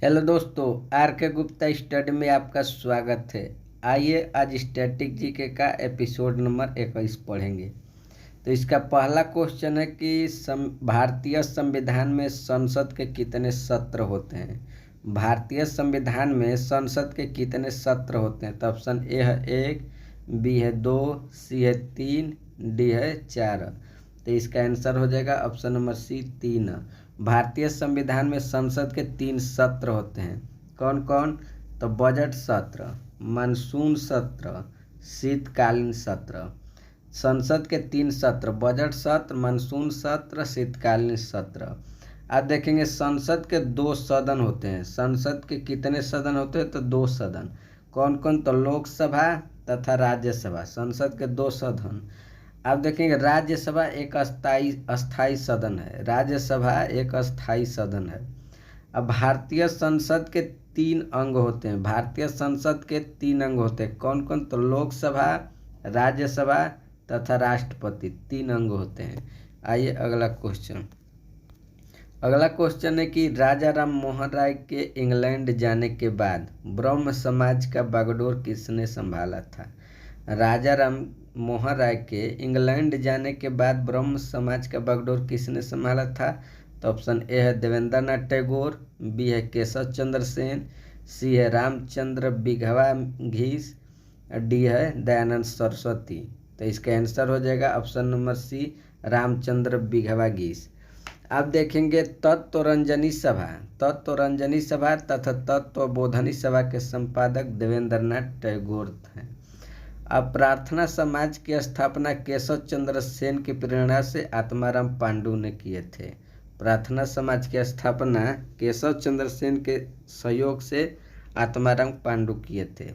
Hello दोस्तों, are के Gupta study में आपका स्वागत है। आइए आज स्टैटिक जीके का एपिसोड नंबर 21 पढ़ेंगे। तो इसका पहला क्वेश्चन है कि भारतीय संविधान में संसद के कितने सत्र होते हैं। भारतीय संविधान में संसद के कितने सत्र होते हैं। तो ऑप्शन ए है 1, बी है 2, सी है 3, डी है 4। तो इसका आंसर हो जाएगा ऑप्शन नंबर सी 3। भारतीय संविधान में संसद के 3 सत्र होते हैं। कौन कौन? तो बजट सत्र, मानसून सत्र, शीतकालीन सत्र। संसद के 3 सत्र, बजट सत्र, मानसून सत्र, शीतकालीन सत्र। आप देखेंगे संसद के 2 सदन होते हैं। संसद के कितने सदन होते हैं? तो 2 सदन। कौन कौन? तो लोकसभा तथा राज्यसभा। संसद के 2 सदन। आप देखेंगे राज्यसभा एक अस्थाई सदन है। राज्यसभा एक अस्थाई सदन है। अब भारतीय संसद के 3 अंग होते हैं। भारतीय संसद के 3 अंग होते हैं। कौन कौन? तो लोकसभा, राज्यसभा तथा राष्ट्रपति, 3 अंग होते हैं। आइए अगला क्वेश्चन। अगला क्वेश्चन है कि राजा राम मोहन राय के इंग्लैंड जाने के बाद ब्रह्म समाज का बागडोर किसने संभाला था। राजा राम मोहन राय के इंग्लैंड जाने के बाद ब्रह्म समाज का बागडोर किसने संभाला था। तो ऑप्शन ए है देवेंद्र नाथ टैगोर, बी है केशव चंद्र सेन, सी है रामचंद्र बिघवा घीस, डी है दयानंद सरस्वती। तो इसका आंसर हो जाएगा ऑप्शन नंबर सी रामचंद्र बिघवा घीस। आप देखेंगे तत्वरंजनी सभा तथा तत्वबोधनी सभा के संपादक देवेंद्र नाथ टैगोर हैं। अब प्रार्थना समाज की स्थापना केशव चंद्र सेन की प्रेरणा से आत्माराम पांडु ने किए थे। प्रार्थना समाज की स्थापना केशव चंद्र सेन के सहयोग से आत्माराम पांडु किए थे।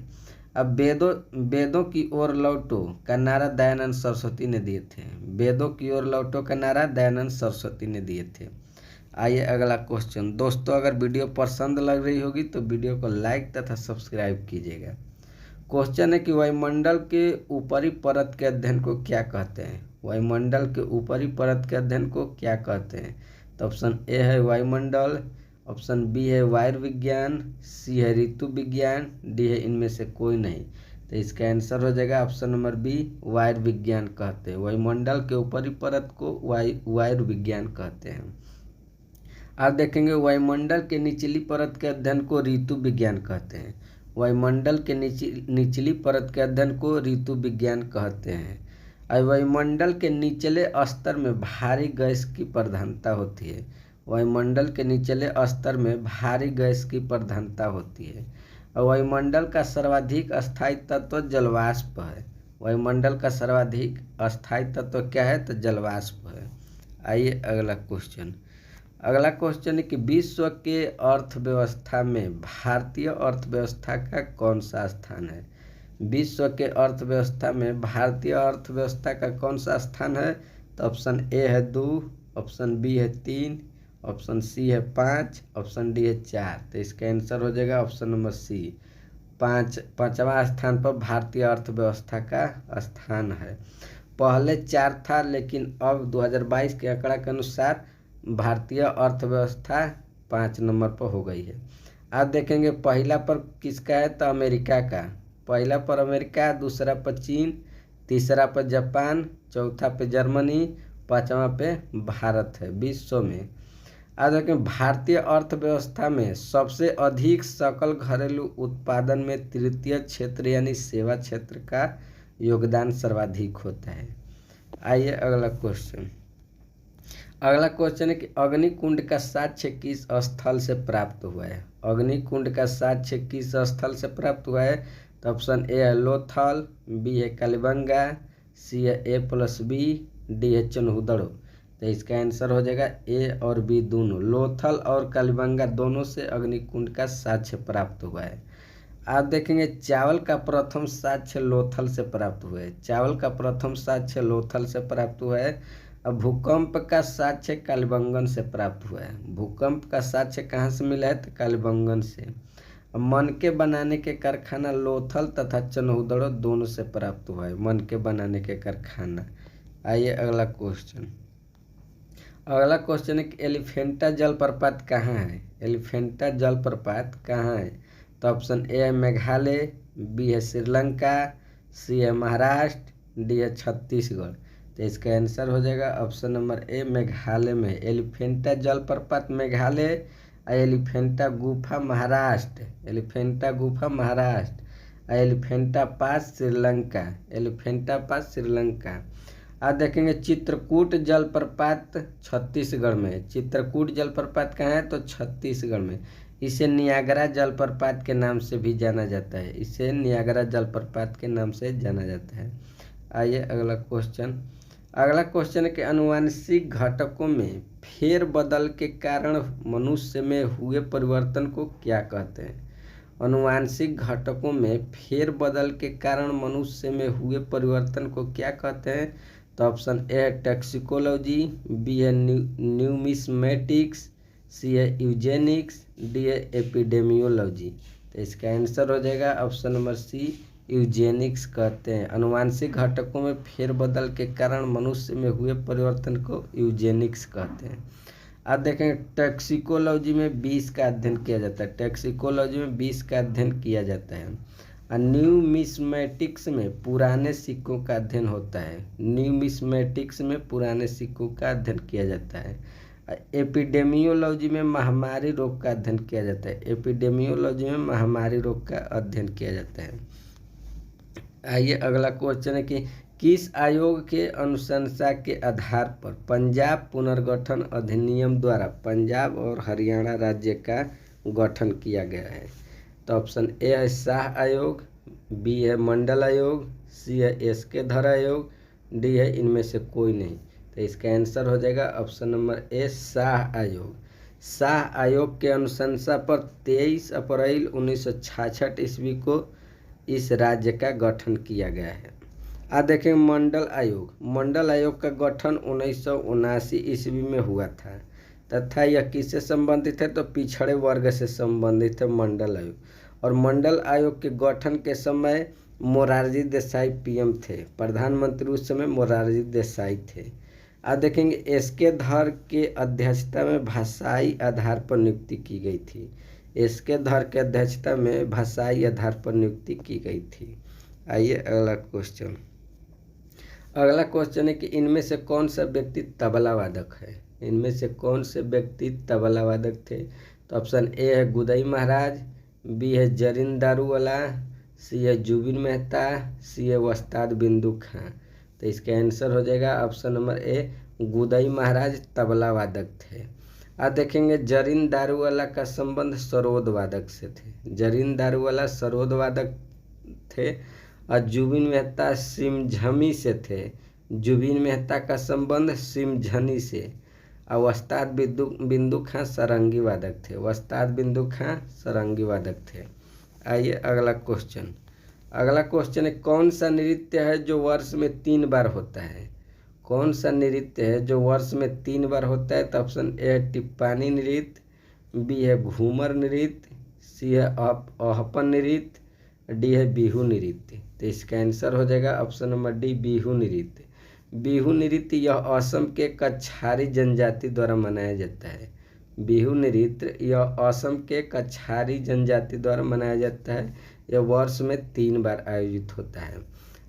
अब वेदों की ओर लौटो का नारा दयानंद सरस्वती ने दिए थे। वेदों की ओर लौटो का नारा दयानंद सरस्वती ने दिए थे। आइए अगला क्वेश्चन। दोस्तों, अगर वीडियो पसंद लग रही होगी तो वीडियो को लाइक तथा सब्सक्राइब कीजिएगा। क्वेश्चन है कि वायुमंडल के ऊपरी परत के अध्ययन को क्या कहते हैं। वायुमंडल के ऊपरी परत के अध्ययन को क्या कहते हैं। तो ऑप्शन ए है वायुमंडल, ऑप्शन बी है वायुविज्ञान, सी है ऋतु विज्ञान, डी है इनमें से कोई नहीं। तो इसका आंसर हो जाएगा ऑप्शन नंबर बी वायुविज्ञान कहते हैं। वायुमंडल के ऊपरी परत को वायुविज्ञान कहते हैं। आप देखेंगे वायुमंडल के निचली परत के अध्ययन को ऋतु विज्ञान कहते हैं। वायुमंडल के निचली परत के अध्ययन को ऋतु विज्ञान कहते हैं। और वायुमंडल के निचले स्तर में भारी गैस की प्रधानता होती है। वायुमंडल के निचले स्तर में भारी गैस की प्रधानता होती है। और वायुमंडल का सर्वाधिक अस्थायी तत्व जलवाष्प है। वायुमंडल का सर्वाधिक अस्थायी तत्व क्या है? तो जलवाष्प है। आइए अगला क्वेश्चन। अगला क्वेश्चन है कि विश्व के अर्थव्यवस्था में भारतीय अर्थव्यवस्था का कौन सा स्थान है। विश्व के अर्थव्यवस्था में भारतीय अर्थव्यवस्था का कौन सा स्थान है। तो ऑप्शन ए है 2, ऑप्शन बी है 3, ऑप्शन सी है 5, ऑप्शन डी है 4। तो इसका आंसर हो जाएगा ऑप्शन नंबर सी 5वां स्थान पर भारतीय अर्थव्यवस्था का स्थान है। पहले 4 था, लेकिन अब 2022 के आंकड़ा के अनुसार भारतीय अर्थव्यवस्था 5 नंबर पर हो गई है। आप देखेंगे पहला पर किसका है? तो अमेरिका का। पहला पर अमेरिका, दूसरा पर चीन, तीसरा पर जापान, चौथा पे जर्मनी, 5वां पे भारत है विश्व में। आप देखें भारतीय अर्थव्यवस्था में सबसे अधिक सकल घरेलू उत्पादन में तृतीय क्षेत्र यानी सेवा क्षेत्र का योगदान सर्वाधिक होता है। आइए अगला क्वेश्चन। अगला क्वेश्चन है कि अग्निकुंड का साक्ष्य किस स्थल से प्राप्त हुआ है। अग्निकुंड का साक्ष्य किस स्थल से प्राप्त हुआ है। तो ऑप्शन ए है लोथल, बी है कालीबंगा, सी है A+B, डी है चनहुदड़ो। तो इसका आंसर हो जाएगा ए और बी दोनों। लोथल और कालीबंगा दोनों से अग्निकुंड का साक्ष्य प्राप्त हुआ है। आप देखेंगे चावल का प्रथम साक्ष्य लोथल से प्राप्त हुआ है। चावल का प्रथम साक्ष्य लोथल से प्राप्त हुआ है। अब भूकंप का साक्ष्य कालीबंगन से प्राप्त हुआ है। भूकंप का साक्ष्य कहाँ से मिला है? तो कालीबंगन से। अब मनके बनाने के कारखाना लोथल तथा चनहुदड़ो दोनों से प्राप्त हुआ है। मनके बनाने के कारखाना। आइए अगला क्वेश्चन। अगला क्वेश्चन है कि एलिफेंटा जलप्रपात कहाँ है। एलिफेंटा जलप्रपात कहाँ है। तो ऑप्शन ए है मेघालय, बी है श्रीलंका, सी है महाराष्ट्र, डी है छत्तीसगढ़। तो इसका आंसर हो जाएगा ऑप्शन नंबर ए मेघालय में। एलिफेंटा जलप्रपात मेघालय और एलिफेंटा गुफा महाराष्ट्र। एलिफेंटा गुफा महाराष्ट्र और एलिफेंटा पास श्रीलंका। एलिफेंटा पास श्रीलंका। आज देखेंगे चित्रकूट जलप्रपात छत्तीसगढ़ में। चित्रकूट जलप्रपात कहाँ है। तो छत्तीसगढ़ में। इसे नियाग्रा जलप्रपात के नाम से भी जाना जाता है। इसे नियाग्रा जलप्रपात के नाम से जाना जाता है। आइए अगला क्वेश्चन। अगला क्वेश्चन है कि आनुवांशिक घटकों में फेरबदल के कारण मनुष्य में हुए परिवर्तन को क्या कहते हैं। आनुवांशिक घटकों में फेरबदल के कारण मनुष्य में हुए परिवर्तन को क्या कहते हैं। तो ऑप्शन ए है टॉक्सिकोलॉजी, बी है न्यूमिस्मेटिक्स, सी है यूजेनिक्स, डी है एपिडेमियोलॉजी। तो इसका आंसर हो जाएगा ऑप्शन नंबर सी यूजेनिक्स कहते हैं। आनुवांशिक घटकों में फेरबदल के कारण मनुष्य में हुए परिवर्तन को यूजेनिक्स कहते हैं। अब देखेंगे टॉक्सिकोलॉजी में विष का अध्ययन किया जाता है। टॉक्सिकोलॉजी में विष का अध्ययन किया जाता है। और न्यूमिस्मेटिक्स में पुराने सिक्कों का अध्ययन होता है। न्यूमिस्मेटिक्स में पुराने सिक्कों का अध्ययन किया जाता है। एपिडेमियोलॉजी में महामारी रोग का अध्ययन किया जाता है। एपिडेमियोलॉजी में महामारी रोग का अध्ययन किया जाता है। आइए अगला क्वेश्चन है कि किस आयोग के अनुशंसा के आधार पर पंजाब पुनर्गठन अधिनियम द्वारा पंजाब और हरियाणा राज्य का गठन किया गया है। तो ऑप्शन ए है शाह आयोग, बी है मंडल आयोग, सी है एसके धर आयोग, डी है इनमें से कोई नहीं। तो इसका आंसर हो जाएगा ऑप्शन नंबर ए शाह आयोग। शाह आयोग के अनुशंसा पर 23 अप्रैल 1966 ईस्वी को इस राज्य का गठन किया गया है। अब देखें मंडल आयोग। मंडल आयोग का गठन 1979 ईस्वी में हुआ था तथा यह किससे संबंधित है। तो पिछड़े वर्ग से संबंधित है मंडल आयोग। और मंडल आयोग के गठन के समय मोरारजी देसाई पीएम थे। प्रधानमंत्री उस समय मोरारजी देसाई थे। अब देखेंगे एसके धर के अध्यक्षता में भाषाई आधार पर नियुक्ति की गई थी। एसके धर के अध्यक्षता में भाषाई आधार पर नियुक्ति की गई थी। आइए अगला क्वेश्चन। अगला क्वेश्चन है कि इनमें से कौन सा व्यक्ति तबला वादक है। इनमें से कौन से व्यक्ति तबला वादक थे। तो ऑप्शन ए है गुदई महाराज, बी है जरीन दारूवाला, सी है जुबिन मेहता, सी है वस्ताद बिंदु खां। तो इसका आंसर हो जाएगा ऑप्शन नंबर ए गुदई महाराज तबला वादक थे। अब देखेंगे जरीन दारूवाला का संबंध सरोद वादक से थे। जरीन दारूवाला सरोद वादक थे। और जुबिन मेहता सिमझमी से थे। जुबिन मेहता का संबंध सिमझनी से। और वस्ताद बिंदु खां सारंगी वादक थे। वस्ताद बिंदु खां सारंगी वादक थे। आइए अगला क्वेश्चन। अगला क्वेश्चन है कौन सा नृत्य है जो वर्ष में 3 बार होता है। कौन सा नृत्य है जो वर्ष में 3 बार होता है। तो ऑप्शन ए है टिप्पानी नृत्य, बी है घूमर नृत्य, सी है अहपन नृत्य, डी है बिहू नृत्य। तो इसका आंसर हो जाएगा ऑप्शन नंबर डी बिहू नृत्य। बिहू नृत्य यह असम के कछारी जनजाति द्वारा मनाया जाता है। बिहू नृत्य यह असम के कछारी जनजाति द्वारा मनाया जाता है। यह वर्ष में 3 बार आयोजित होता है।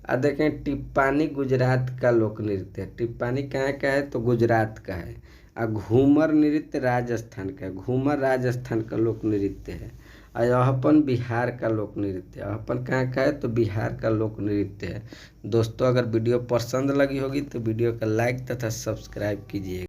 अब देखें टिप्पानी गुजरात का लोक नृत्य है। टिप्पानी कहाँ का है। तो गुजरात का है। और घूमर नृत्य राजस्थान का है। घूमर राजस्थान का लोक नृत्य है। और अहपन बिहार का लोक नृत्य है। अहपन कहाँ का है। तो बिहार का लोक नृत्य है। दोस्तों अगर वीडियो पसंद लगी होगी तो वीडियो का लाइक तथा सब्सक्राइब कीजिए।